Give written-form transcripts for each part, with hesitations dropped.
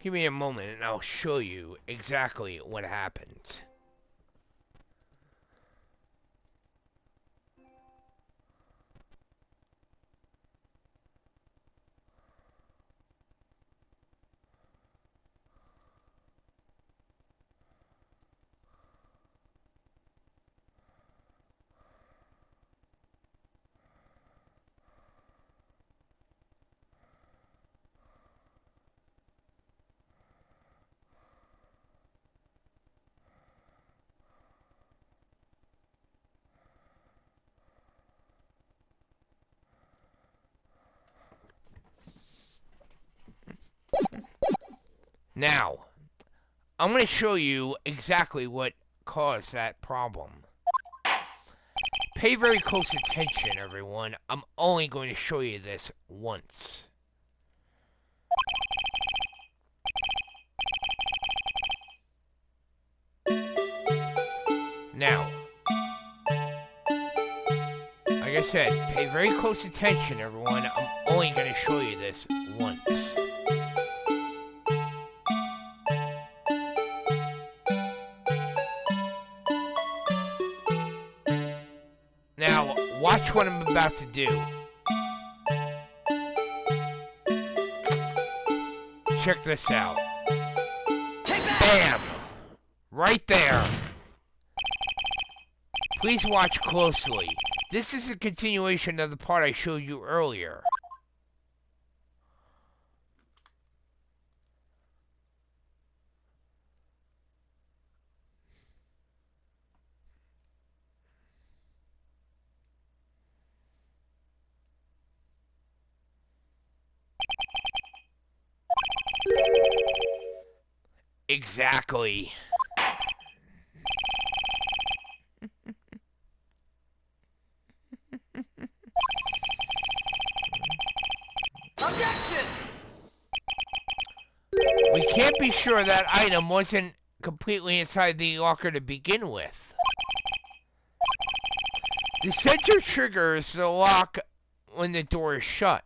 Give me a moment and I'll show you exactly what happened. Now, I'm going to show you exactly what caused that problem. Pay very close attention, everyone. I'm only going to show you this once. Now, like I said, pay very close attention, everyone. I'm only going to show you this once. Now, watch what I'm about to do. Check this out. Bam! Right there. Please watch closely. This is a continuation of the part I showed you earlier. Exactly. Objection! We can't be sure that item wasn't completely inside the locker to begin with. The sensor triggers the lock when the door is shut.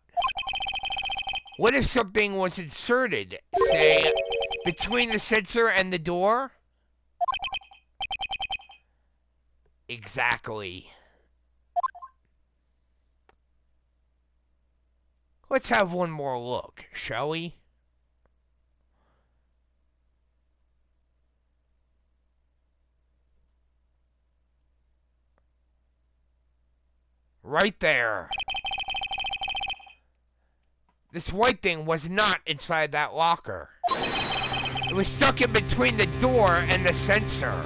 What if something was inserted, say, between the sensor and the door? Exactly. Let's have one more look, shall we? Right there. This white thing was not inside that locker. It was stuck in between the door and the sensor.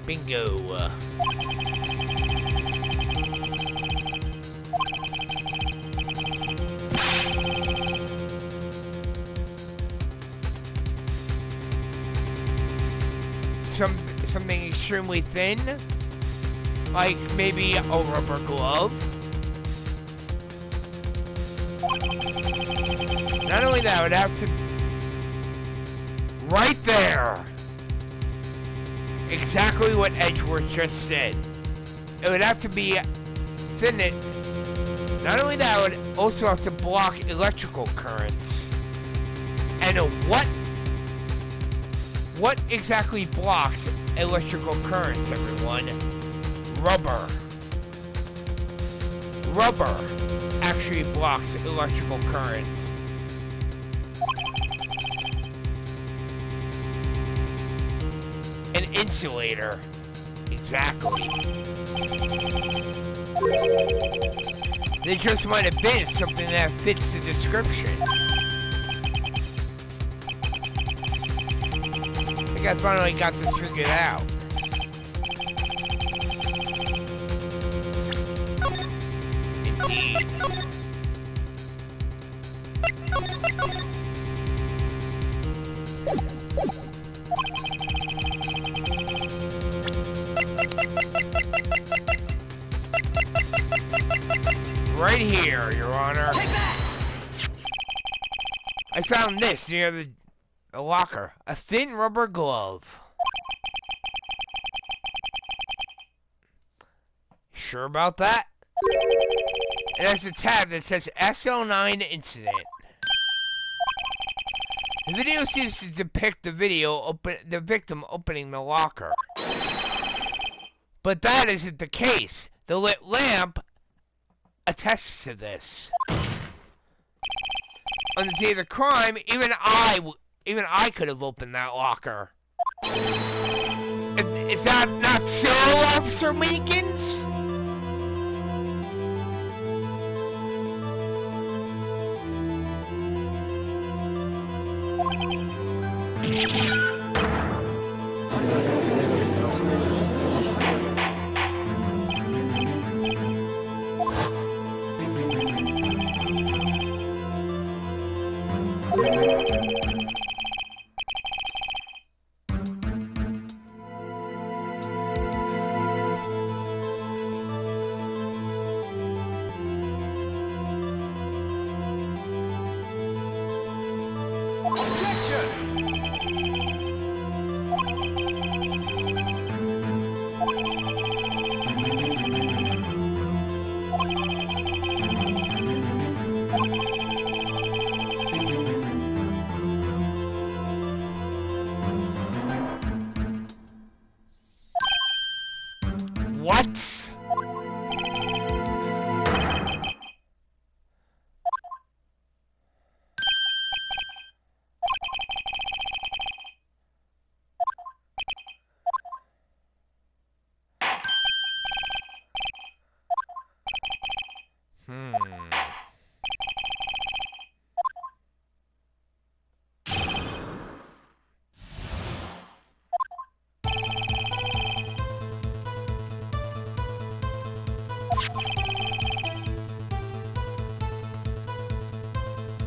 Bingo. Something extremely thin, like maybe a rubber glove. Not only that, it would have to... Right there! Exactly what Edgeworth just said. It would have to be thin. Not only that, it would also have to block electrical currents. And what exactly blocks electrical currents, everyone? Rubber. Rubber actually blocks electrical currents. An insulator. Exactly. There just might have been something that fits the description. I think I finally got this figured out. Indeed. Right here, Your Honor. Take that! I found this near the locker. A thin rubber glove. Sure about that? It has a tab that says SL9 incident. The video seems to depict the victim opening the locker. But that isn't the case. The lit lamp attests to this. On the day of the crime, even I could have opened that locker. Is that not so, Officer Meekins? What?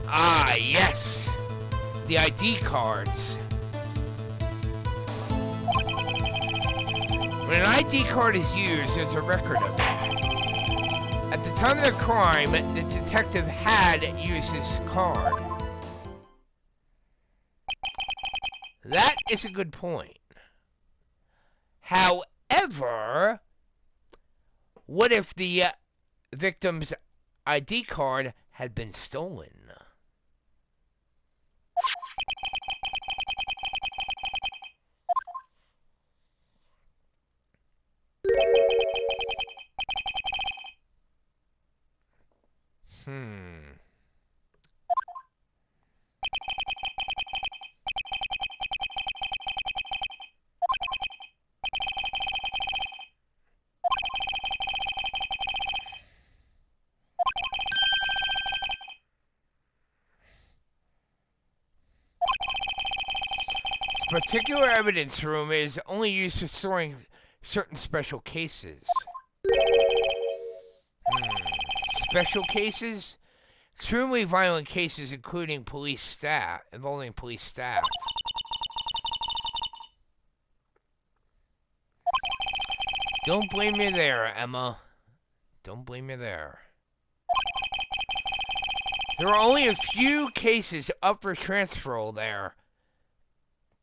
Ah, yes. The ID cards. When an ID card is used, there's a record of it. At the time of the crime, the detective had used his card. That is a good point. However, what if the victim's ID card had been stolen? This particular evidence room is only used for storing certain special cases. Special cases? Extremely violent cases involving police staff. Don't blame me there, Emma. Don't blame me there. There are only a few cases up for transfer there,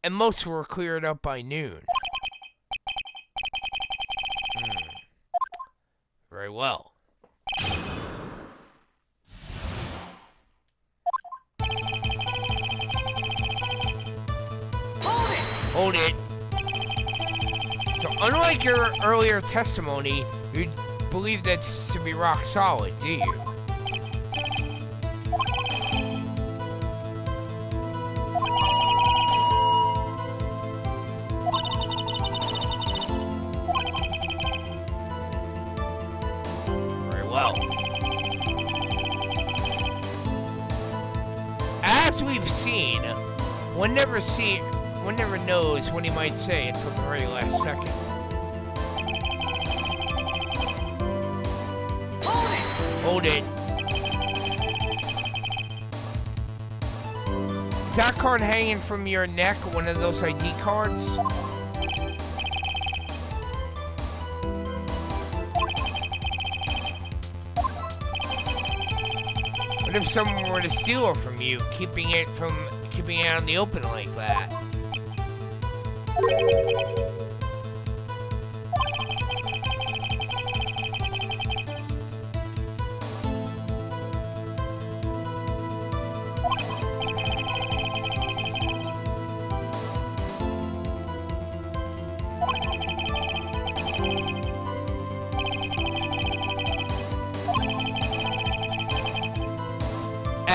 and most were cleared up by noon. Very well. Hold it! So, unlike your earlier testimony, you believe that to be rock solid, do you? Very well. As we've seen, one never knows what he might say until the very last second. Hold it. Is that card hanging from your neck, one of those ID cards? What if someone were to steal it from you, keeping it out in the open like that?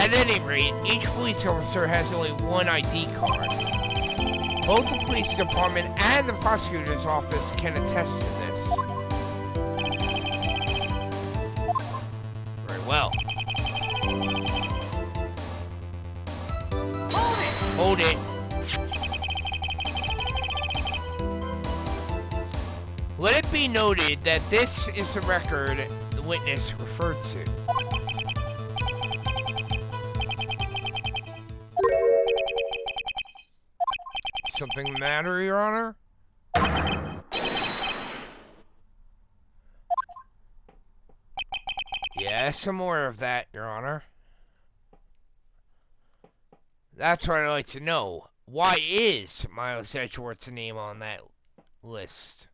At any rate, each police officer has only one ID card. Both the police department and the prosecutor's office can attest to this. Very well. Hold it. Let it be noted that this is the record the witness referred to. Something the matter, Your Honor? Yes, I'm aware of that, Your Honor. That's what I'd like to know. Why is Miles Edgeworth's name on that list?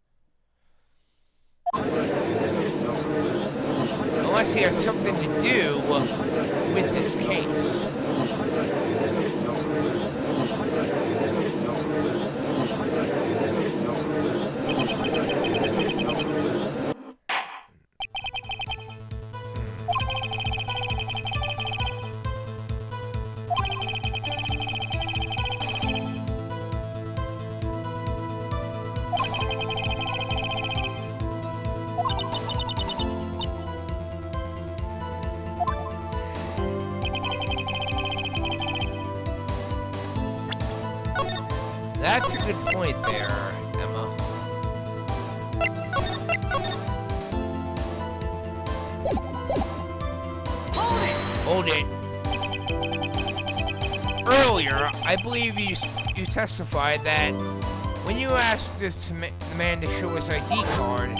Unless he has something to do with this case. That's a good point there, Emma. Hold it. Earlier, I believe you testified that when you asked the man to show his ID card,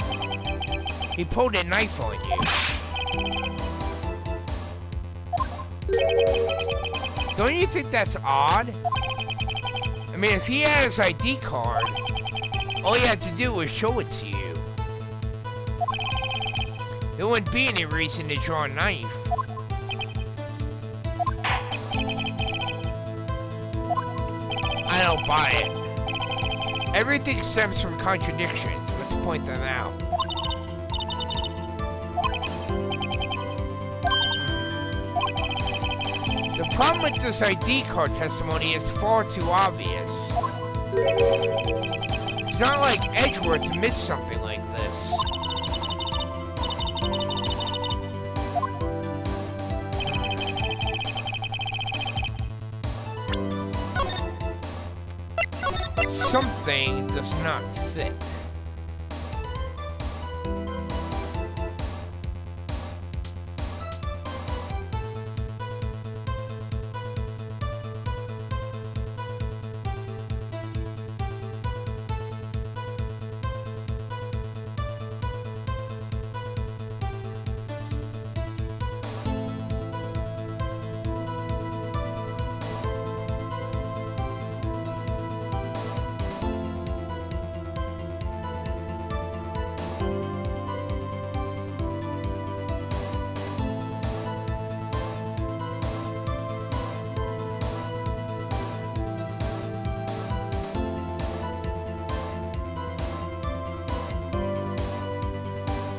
he pulled a knife on you. Don't you think that's odd? I mean, if he had his ID card, all he had to do was show it to you. There wouldn't be any reason to draw a knife. I don't buy it. Everything stems from contradictions. Let's point them out. The problem with this ID card testimony is far too obvious. It's not like Edgeworth missed something like this. Something does not fit.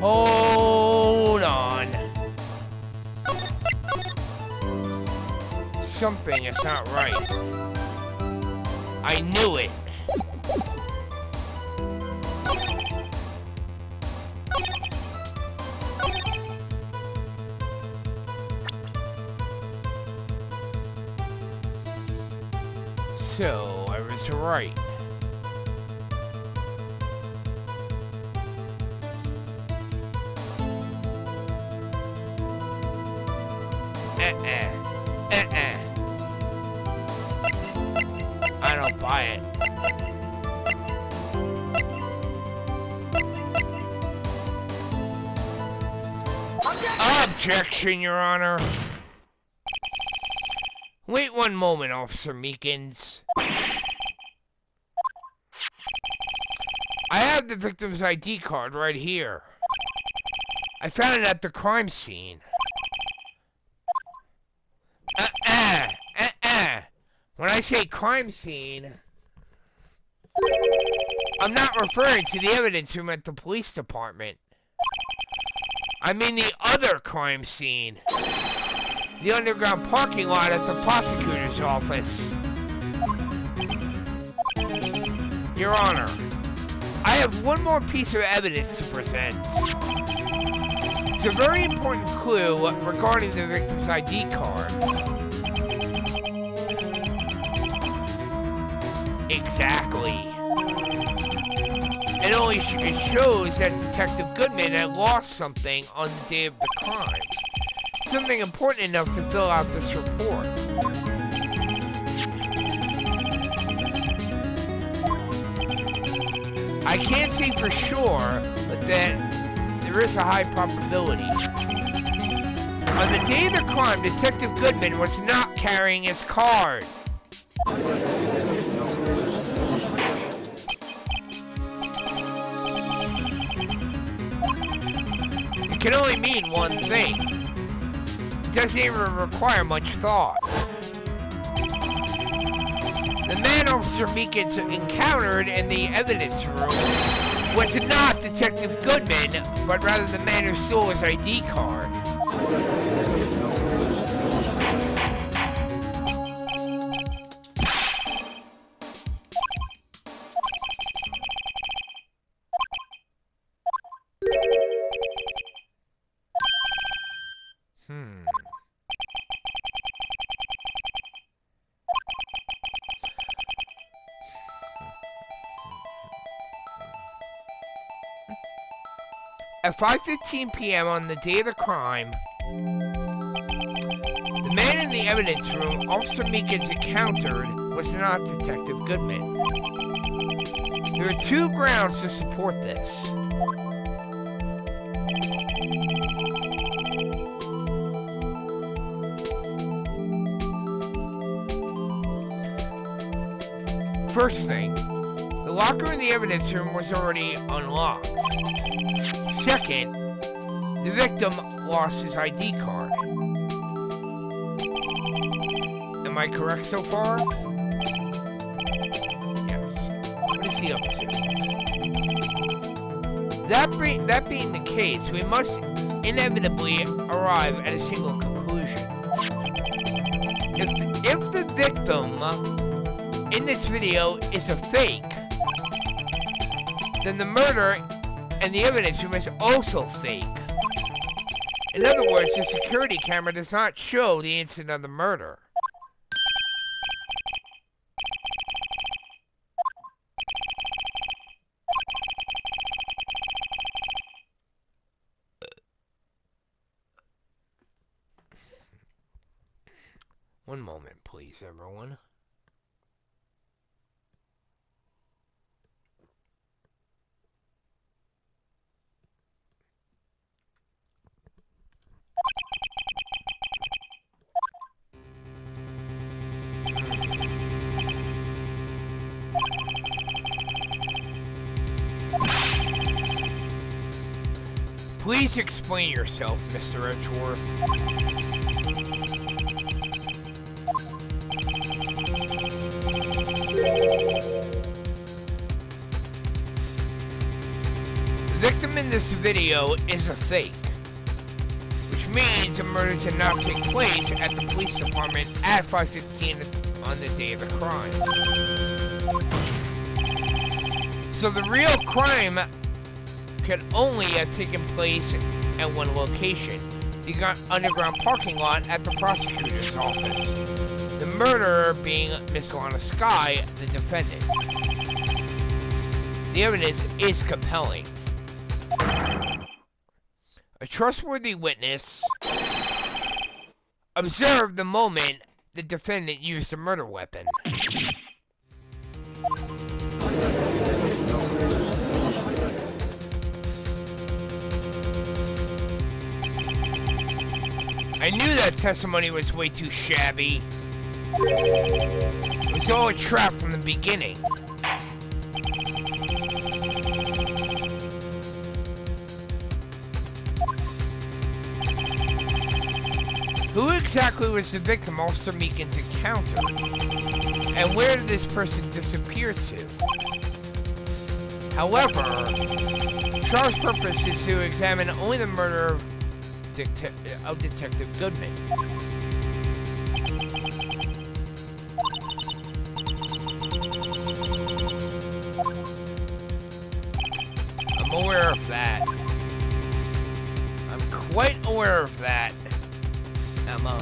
Hold on. Something is not right. I knew it. So, I was right. I don't buy it. Objection, Your Honor. Wait one moment, Officer Meekins. I have the victim's ID card right here. I found it at the crime scene. When I say crime scene, I'm not referring to the evidence room at the police department. I mean the other crime scene. the underground parking lot at the prosecutor's office. Your Honor, I have one more piece of evidence to present. It's a very important clue regarding the victim's ID card. Exactly. It shows that Detective Goodman had lost something on the day of the crime. Something important enough to fill out this report. I can't say for sure, but that there is a high probability. On the day of the crime, Detective Goodman was not carrying his card. It can only mean one thing. It doesn't even require much thought. The man Officer Meekins encountered in the evidence room was not Detective Goodman, but rather the man who stole his ID card. At 5:15 p.m. on the day of the crime, the man in the evidence room Officer Meekins encountered was not Detective Goodman. There are two grounds to support this. First thing, the locker in the evidence room was already unlocked. Second, the victim lost his ID card. Am I correct so far? Yes. What is he up to? That being the case, we must inevitably arrive at a single conclusion. If the victim in this video is a fake, then the murder and the evidence room is also fake. In other words, the security camera does not show the incident of the murder. One moment, please, everyone. Please explain yourself, Mr. Edgeworth. The victim in this video is a fake, which means a murder did not take place at the police department at 5:15 on the day of the crime. So the real crime could only have taken place at one location, the underground parking lot at the prosecutor's office. The murderer being Miss Lana Skye, the defendant. The evidence is compelling. A trustworthy witness observed the moment the defendant used a murder weapon. I knew that testimony was way too shabby. It was all a trap from the beginning. Who exactly was the victim Officer Meekins encountered? And where did this person disappear to? However, Charles' purpose is to examine only the murder Detective Goodman. I'm aware of that. I'm quite aware of that, Emma.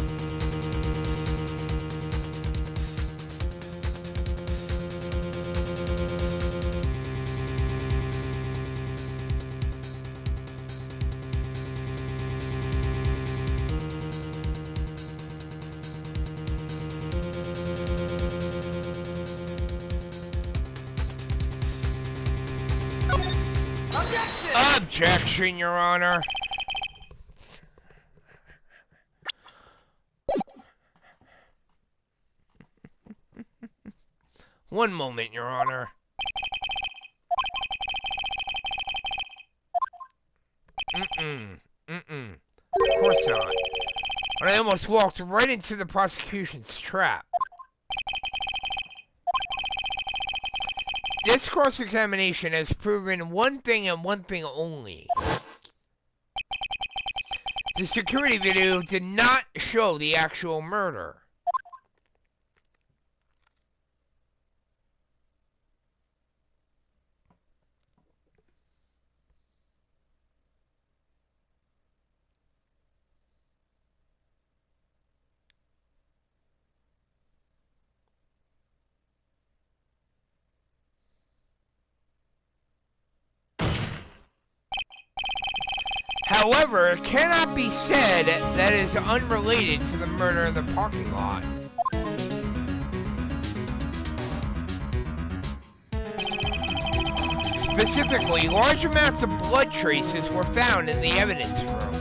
Objection, Your Honor. One moment, Your Honor. Of course not. And I almost walked right into the prosecution's trap. This cross-examination has proven one thing and one thing only. The security video did not show the actual murder. However, it cannot be said that it is unrelated to the murder in the parking lot. Specifically, large amounts of blood traces were found in the evidence room.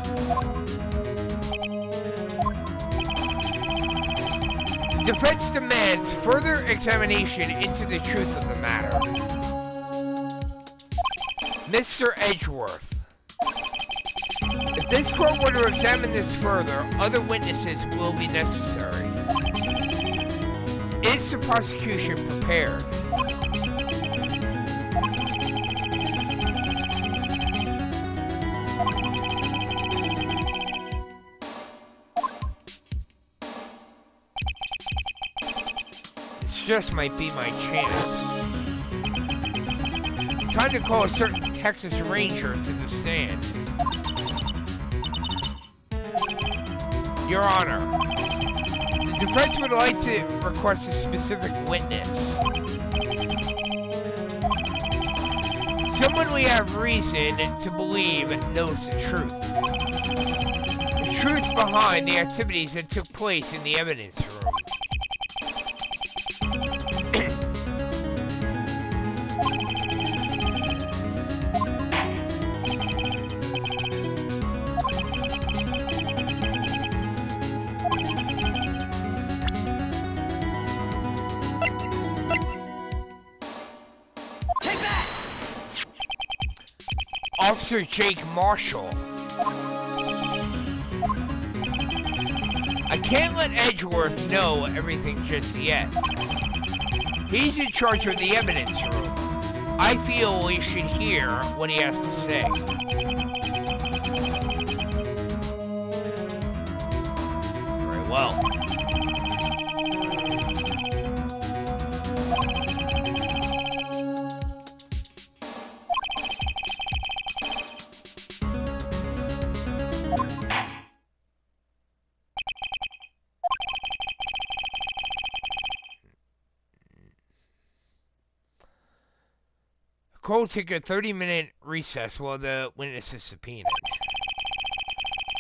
The defense demands further examination into the truth of the matter. Mr. Edgeworth, if this court were to examine this further, other witnesses will be necessary. Is the prosecution prepared? This just might be my chance. Time to call a certain Texas Ranger to the stand. Your Honor, the defense would like to request a specific witness. Someone we have reason to believe knows the truth. The truth behind the activities that took place in the evidence room. Officer Jake Marshall. I can't let Edgeworth know everything just yet. He's in charge of the evidence room. I feel we should hear what he has to say. Very well. Court will take a 30-minute recess while the witness is subpoenaed.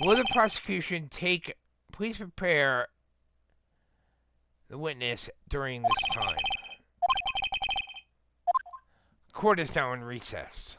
Will the prosecution please prepare the witness during this time. Court is now in recess.